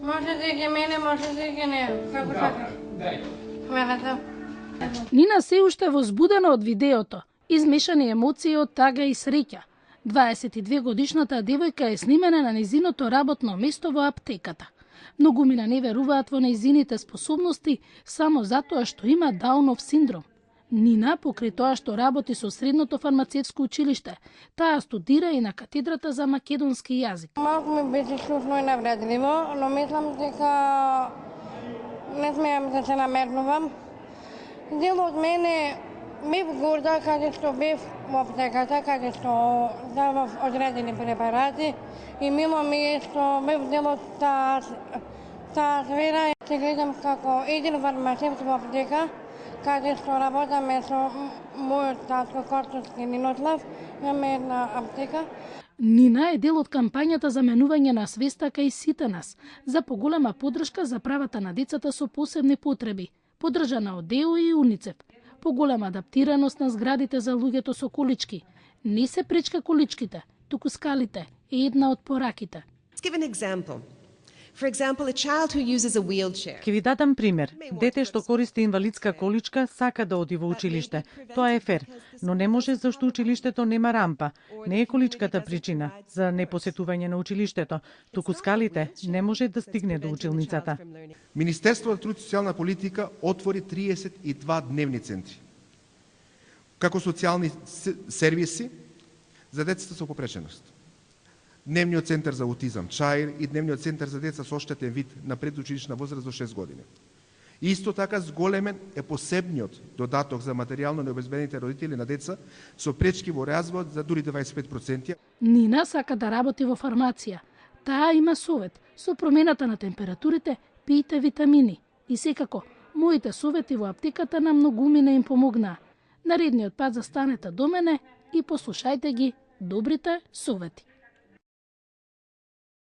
Може да ги мене, може да ги не. Како така? Хвалата. Нина се уште возбудена од видеото, измешани емоции од тага и среќа. 22 годишната девојка е снимена на незиното работно место во аптеката. Многумина не веруваат во нејзините способности само затоа што има Даунов синдром. Нина, покрај тоа што работи со Средното фармацевско училиште, таа студира и на катедрата за македонски јазик. Малку ми беше чудно и навредливо, но мислам дека не смеам да се намернувам. Дел од мене бев горда каде што бев во аптеката, каде што давав одредени препарати и мило ми е што бев дел од таа сфера. Се гледам како еден фармацевт во аптека, каде што работаме со мојот татко Кортовски Нинослав, имаме една аптека. Нина е дел од кампањата за менување на свеста кај сите нас, за поголема поддршка за правата на децата со посебни потреби, поддржана од ДЕО и УНИЦЕФ, поголема адаптираност на зградите за луѓето со колички. Не се пречка количките, туку скалите е една од пораките. Ќе ви дадам пример. Дете што користи инвалидска количка сака да оди во училиште. Тоа е фер, но не може зашто училиштето нема рампа. Не е количката причина за непосетување на училиштето, туку скалите не може да стигне до училницата. Министерството за труд и социјална политика отвори 32 дневни центри, како социјални сервиси за децата со попреченост. Дневниот центар за аутизам Чаир и дневниот центар за деца со оштетен вид на предучилишна возраст до 6 години. Исто така зголемен е посебниот додаток за материјално необезбедените родители на деца со пречки во развој за дури 25%. Нина сака да работи во фармација. Таа има совет. Со промената на температурите пиете витамини. И секако, моите совети во аптеката на многумина им помогнаа. Наредниот пат застанете до мене и послушајте ги добрите совети.